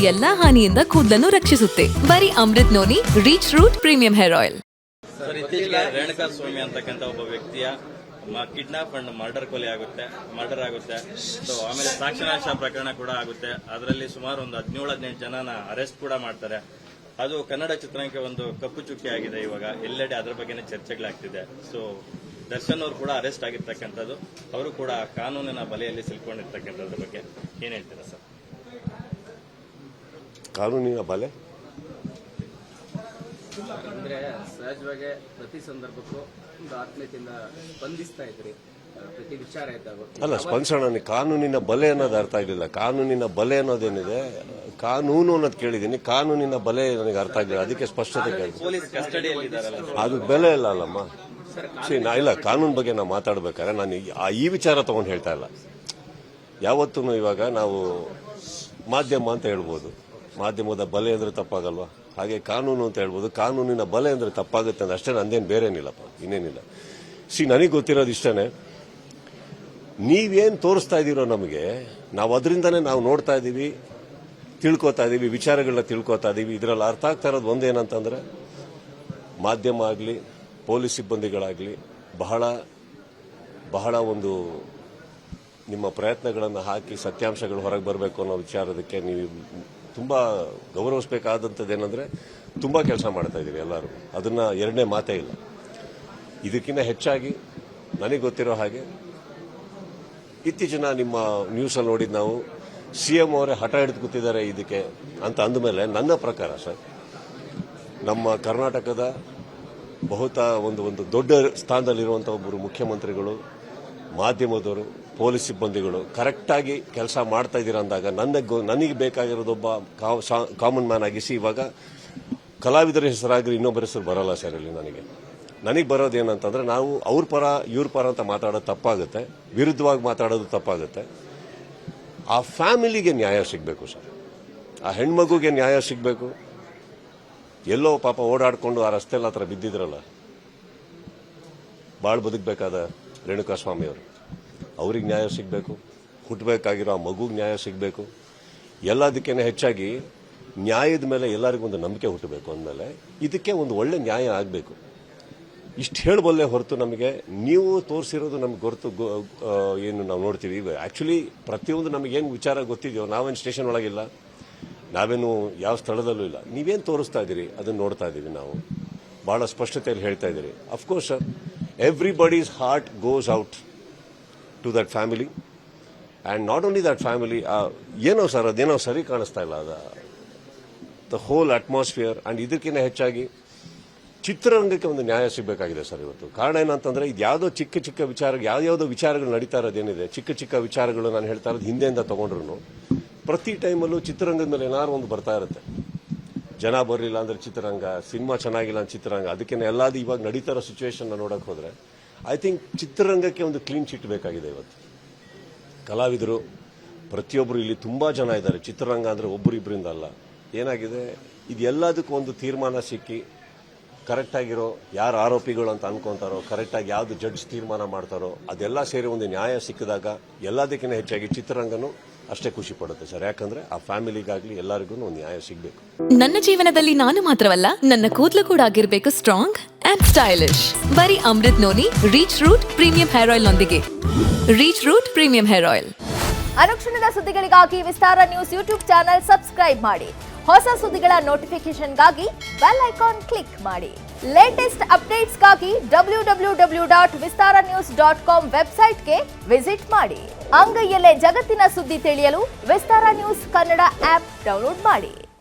ಎಲ್ಲಾ ಹಾನಿಯಿಂದ ಕೂದಲನ್ನು ರಕ್ಷಿಸುತ್ತೆ. ಬರೀ Amrit noni reach root premium hair oil. Sir, ಇತ್ತೀಚೆಗೆ ರೇಣುಕಾ ಸ್ವಾಮಿ ಅಂತಕ್ಕಂಥ ಒಬ್ಬ ವ್ಯಕ್ತಿಯ ಕಿಡ್ನಾಪ್ ಅಂಡ್ ಮರ್ಡರ್ ಆಗುತ್ತೆ. ಸೊ ಆಮೇಲೆ ಸಾಕ್ಷಿನಾಶ ಪ್ರಕರಣ ಕೂಡ ಆಗುತ್ತೆ. ಅದರಲ್ಲಿ ಸುಮಾರು ಒಂದು 17-18 ಜನನ ಅರೆಸ್ಟ್ ಕೂಡ ಮಾಡ್ತಾರೆ. ಅದು ಕನ್ನಡ ಚಿತ್ರರಂಗಕ್ಕೆ ಒಂದು ಕಪ್ಪು ಚುಕ್ಕಿ ಆಗಿದೆ. ಇವಾಗ ಎಲ್ಲೆಡೆ ಅದರ ಬಗ್ಗೆನೇ ಚರ್ಚೆಗಳಾಗ್ತಿದೆ. ಸೊ ದರ್ಶನ್ ಅವರು ಕೂಡ ಅರೆಸ್ಟ್ ಆಗಿರ್ತಕ್ಕಂಥದ್ದು, ಅವರು ಕೂಡ ಕಾನೂನಿನ ಬಲೆಯಲ್ಲಿ ಸಿಲ್ಕೊಂಡಿರ್ತಕ್ಕಂಥದ್ರ ಬಗ್ಗೆ ಏನ್ ಹೇಳ್ತೀರಾ ಸರ್? ಕಾನೂನಿನ ಬಲೆ ಅಂದ್ರೆ ಸಹಜವಾಗಿ ಪ್ರತಿ ಸಂದರ್ಭಕ್ಕೂ ಒಂದು ಆತ್ಮೀಯತೆಯಿಂದ ಸ್ಪಂದಿಸ್ತಾ ಇದ್ರಿ, ಪ್ರತಿ ವಿಚಾರ ಇದ್ದಾಗ ಅಲ್ಲ ಸ್ಪಂದಿಸೋಣ. ಕಾನೂನಿನ ಬಲೆ ಅನ್ನೋದು ಅರ್ಥ ಆಗಲಿಲ್ಲ. ಕಾನೂನಿನ ಬಲೆ ಅನ್ನೋದೇನಿದೆ, ಕಾನೂನು ಅನ್ನೋದು ಕೇಳಿದ್ದೀನಿ, ಕಾನೂನಿನ ಬಲೆ ನನಗೆ ಅರ್ಥ ಆಗಲಿಲ್ಲ. ಅದಕ್ಕೆ ಸ್ಪಷ್ಟತೆ ಕೇಳಿದೆ. ಪೊಲೀಸ್ ಕಸ್ಟಡಿಯಲ್ಲಿ ಇದ್ದಾರಲ್ಲ, ಅದು ಬೆಲೆ ಇಲ್ಲ ಅಲ್ಲಮ್ಮ. ಇಲ್ಲ, ಕಾನೂನು ಬಗ್ಗೆ ನಾವು ಮಾತಾಡ್ಬೇಕಾದ್ರೆ ನಾನು ಈ ವಿಚಾರ ತಗೊಂಡು ಹೇಳ್ತಾ ಇಲ್ಲ. ಯಾವತ್ತೂ ಇವಾಗ ನಾವು ಮಾಧ್ಯಮ ಅಂತ ಹೇಳ್ಬೋದು, ಮಾಧ್ಯಮದ ಬಲೆ ಅಂದ್ರೆ ತಪ್ಪಾಗಲ್ವಾ? ಹಾಗೆ ಕಾನೂನು ಅಂತ ಹೇಳ್ಬೋದು, ಕಾನೂನಿನ ಬಲೆ ಅಂದ್ರೆ ತಪ್ಪಾಗುತ್ತೆ ಅಂದ್ರೆ ಅಷ್ಟೇ. ನಂದೇನು ಬೇರೇನಿಲ್ಲಪ್ಪ, ಇನ್ನೇನಿಲ್ಲ. ನನಗೆ ಗೊತ್ತಿರೋದು ಇಷ್ಟನೇ, ನೀವೇನು ತೋರಿಸ್ತಾ ಇದ್ದೀರೋ ನಮಗೆ, ನಾವು ಅದರಿಂದನೇ ನಾವು ನೋಡ್ತಾ ಇದ್ದೀವಿ, ತಿಳ್ಕೊತಾ ಇದ್ದೀವಿ, ವಿಚಾರಗಳನ್ನ ತಿಳ್ಕೊತಾ ಇದ್ದೀವಿ. ಇದರಲ್ಲಿ ಅರ್ಥ ಆಗ್ತಾ ಇರೋದು ಒಂದೇನಂತಂದ್ರೆ, ಮಾಧ್ಯಮ ಆಗಲಿ ಪೊಲೀಸ್ ಸಿಬ್ಬಂದಿಗಳಾಗಲಿ ಬಹಳ ಬಹಳ ಒಂದು ನಿಮ್ಮ ಪ್ರಯತ್ನಗಳನ್ನು ಹಾಕಿ ಸತ್ಯಾಂಶಗಳು ಹೊರಗೆ ಬರಬೇಕು ಅನ್ನೋ ವಿಚಾರದಕ್ಕೆ ನೀವು ತುಂಬಾ ಗೌರವಿಸಬೇಕಾದಂಥದ್ದೇನೆಂದ್ರೆ ತುಂಬಾ ಕೆಲಸ ಮಾಡ್ತಾ ಇದ್ದೀವಿ ಎಲ್ಲರೂ. ಅದನ್ನ ಎರಡನೇ ಮಾತೇ ಇಲ್ಲ. ಇದಕ್ಕಿಂತ ಹೆಚ್ಚಾಗಿ ನನಗೆ ಗೊತ್ತಿರೋ ಹಾಗೆ ಇತ್ತೀಚಿನ ನಿಮ್ಮ ನ್ಯೂಸಲ್ಲಿ ನೋಡಿದ್ ನಾವು ಸಿಎಂ ಅವರೇ ಹಠ ಹಿಡಿದು ಕೂತಿದ್ದಾರೆ ಇದಕ್ಕೆ ಅಂತ ಅಂದಮೇಲೆ, ನನ್ನ ಪ್ರಕಾರ ಸರ್, ನಮ್ಮ ಕರ್ನಾಟಕದ ಒಂದು ದೊಡ್ಡ ಸ್ಥಾನದಲ್ಲಿರುವಂತಹ ಒಬ್ಬರು ಮುಖ್ಯಮಂತ್ರಿಗಳು, ಮಾಧ್ಯಮದವರು, ಪೊಲೀಸ್ ಸಿಬ್ಬಂದಿಗಳು ಕರೆಕ್ಟಾಗಿ ಕೆಲಸ ಮಾಡ್ತಾ ಇದ್ದೀರಾ ಅಂದಾಗ ನನಗೆ ಬೇಕಾಗಿರೋದೊಬ್ಬ ಕಾಮನ್ ಮ್ಯಾನ್ ಆಗಿಸಿ. ಇವಾಗ ಕಲಾವಿದರ ಹೆಸರಾಗಿ ಇನ್ನೊಬ್ಬರ ಹೆಸರು ಬರಲ್ಲ ಸರ್ ಇಲ್ಲಿ. ನನಗೆ ಬರೋದೇನಂತಂದ್ರೆ, ನಾವು ಅವ್ರ ಪರ ಇವ್ರ ಪರ ಅಂತ ಮಾತಾಡೋದು ತಪ್ಪಾಗುತ್ತೆ, ವಿರುದ್ಧವಾಗಿ ಮಾತಾಡೋದು ತಪ್ಪಾಗುತ್ತೆ. ಆ ಫ್ಯಾಮಿಲಿಗೆ ನ್ಯಾಯ ಸಿಗಬೇಕು ಸರ್, ಆ ಹೆಣ್ಮಗುಗೆ ನ್ಯಾಯ ಸಿಗಬೇಕು. ಎಲ್ಲೋ ಪಾಪ ಓಡಾಡಿಕೊಂಡು ಆ ರಸ್ತೆಯಲ್ಲಿ ಆ ಥರ ಬಿದ್ದಿದ್ರಲ್ಲ, ಭಾಳ ಬದುಕಬೇಕಾದ ರೇಣುಕಾ ಸ್ವಾಮಿ ಅವರು, ಅವ್ರಿಗೆ ನ್ಯಾಯ ಸಿಗಬೇಕು. ಹುಟ್ಟಬೇಕಾಗಿರೋ ಆ ಮಗುಗೆ ನ್ಯಾಯ ಸಿಗಬೇಕು. ಎಲ್ಲದಕ್ಕಿಂತ ಹೆಚ್ಚಾಗಿ ನ್ಯಾಯದ ಮೇಲೆ ಎಲ್ಲರಿಗೂ ಒಂದು ನಂಬಿಕೆ ಹುಟ್ಟಬೇಕು. ಅಂದಮೇಲೆ ಇದಕ್ಕೆ ಒಂದು ಒಳ್ಳೆ ನ್ಯಾಯ ಆಗಬೇಕು. ಇಷ್ಟು ಹೇಳಬಲ್ಲೆ ಹೊರತು ನಮಗೆ ನೀವು ತೋರಿಸಿರೋದು ನಮ್ಗೆ ಹೊರತು ಏನು ನಾವು ನೋಡ್ತೀವಿ. ಆಕ್ಚುಲಿ ಪ್ರತಿಯೊಂದು ನಮಗೇನು ವಿಚಾರ ಗೊತ್ತಿದೆಯೋ, ನಾವೇನು ಸ್ಟೇಷನ್ ಒಳಗಿಲ್ಲ, ನಾವೇನು ಯಾವ ಸ್ಥಳದಲ್ಲೂ ಇಲ್ಲ. ನೀವೇನು ತೋರಿಸ್ತಾ ಇದ್ದೀರಿ ಅದನ್ನು ನೋಡ್ತಾ ಇದ್ದೀವಿ ನಾವು. ಬಹಳ ಸ್ಪಷ್ಟತೆಯಲ್ಲಿ ಹೇಳ್ತಾ ಇದ್ದೀರಿ. Of course sir, everybody's heart goes out to that family and not only that family. ಏನೋ ಸರ್, ಅದೇನೋ ಸರಿ ಕಾಣಿಸ್ತಾ ಇಲ್ಲ ದ ಹೋಲ್ ಅಟ್ಮಾಸ್ಫಿಯರ್. ಆ್ಯಂಡ್ ಇದಕ್ಕಿಂತ ಹೆಚ್ಚಾಗಿ ಚಿತ್ರರಂಗಕ್ಕೆ ಒಂದು ನ್ಯಾಯ ಸಿಗಬೇಕಾಗಿದೆ ಸರ್ ಇವತ್ತು. ಕಾರಣ ಏನಂತಂದ್ರೆ, ಇದು ಯಾವುದೋ ಚಿಕ್ಕ ವಿಚಾರ, ಯಾವ್ಯಾವುದೋ ವಿಚಾರಗಳು ನಡೀತಾ ಇರೋದೇನಿದೆ, ಚಿಕ್ಕ ವಿಚಾರಗಳು ನಾನು ಹೇಳ್ತಾ ಇರೋದು ಹಿಂದೆಯಿಂದ ತಗೊಂಡ್ರು ಪ್ರತಿ ಟೈಮಲ್ಲೂ ಚಿತ್ರರಂಗದ ಮೇಲೆ ಏನಾದ್ರು ಒಂದು ಬರ್ತಾ ಇರುತ್ತೆ. ಜನ ಬರಲಿಲ್ಲ ಅಂದ್ರೆ ಚಿತ್ರರಂಗ, ಸಿನಿಮಾ ಚೆನ್ನಾಗಿಲ್ಲ ಅಂದ್ರೆ ಚಿತ್ರರಂಗ. ಅದಕ್ಕೆ ಎಲ್ಲಾದ್ರೂ ಇವಾಗ ನಡೀತಾ ಇರೋ ಸಿಚುವೇಶನ್ ನೋಡಕ್ ಹೋದ್ರೆ ಐ ಥಿಂಕ್ ಚಿತ್ರರಂಗಕ್ಕೆ ಒಂದು ಕ್ಲೀನ್ ಚಿಟ್ ಬೇಕಾಗಿದೆ ಇವತ್ತು. ಕಲಾವಿದರು ಪ್ರತಿಯೊಬ್ಬರು ಇಲ್ಲಿ ತುಂಬಾ ಜನ ಇದ್ದಾರೆ. ಚಿತ್ರರಂಗ ಅಂದ್ರೆ ಒಬ್ಬರಿಬ್ಬರಿಂದ ಅಲ್ಲ. ಏನಾಗಿದೆ, ಇದು ಎಲ್ಲದಕ್ಕೂ ಒಂದು ತೀರ್ಮಾನ ಸಿಕ್ಕಿ ಕರೆಕ್ಟ್ ಆಗಿರೋ, ಯಾರು ಆರೋಪಿಗಳು ಅಂತ ಅನ್ಕೊಂತಾರೋ, ಕರೆಕ್ಟಾಗಿ ಯಾವ್ದು ಜಡ್ಜ್ ತೀರ್ಮಾನ ಮಾಡ್ತಾರೋ, ಅದೆಲ್ಲ ಸೇರಿ ಒಂದು ನ್ಯಾಯ ಸಿಕ್ಕಿದಾಗ ಎಲ್ಲದಕ್ಕಿಂತ ಹೆಚ್ಚಾಗಿ ಚಿತ್ರರಂಗನೂ ಅಷ್ಟೇ ಖುಷಿ ಪಡುತ್ತೆ ಸರ್. ಯಾಕಂದ್ರೆ ಆ ಫ್ಯಾಮಿಲಿಗಾಗ್ಲಿ ಎಲ್ಲರಿಗೂ ಒಂದು ನ್ಯಾಯ ಸಿಗಬೇಕು. ನನ್ನ ಜೀವನದಲ್ಲಿ ನಾನು ಮಾತ್ರವಲ್ಲ, ನನ್ನ ಕೂದಲು ಕೂಡ ಆಗಿರ್ಬೇಕು ಸ್ಟ್ರಾಂಗ್ ಅಂಡ್ ಸ್ಟೈಲಿಶ್. ಬರೀ Amrit noni reach root premium hair oil ನೊಂದಿಗೆ. Reach root premium hair oil. ಅನುಕ್ಷಣದ ಸುದ್ದಿಗಳಿಗಾಗಿ Vistara news YouTube channel subscribe ಮಾಡಿ. ಹೊಸ ಸುದ್ದಿಗಳ ನೋಟಿಫಿಕೇಶನ್ಗಾಗಿ ಬೆಲ್ ಐಕಾನ್ ಕ್ಲಿಕ್ ಮಾಡಿ. ಲೇಟೆಸ್ಟ್ ಅಪ್ಡೇಟ್ಸ್ಗಾಗಿ www.vistaranews.com ವೆಬ್ಸೈಟ್ಗೆ ವಿಸಿಟ್ ಮಾಡಿ. ಅಂಗೈಯಲ್ಲೇ ಜಗತ್ತಿನ ಸುದ್ದಿ ತಿಳಿಯಲು Vistara news Kannada app download ಮಾಡಿ.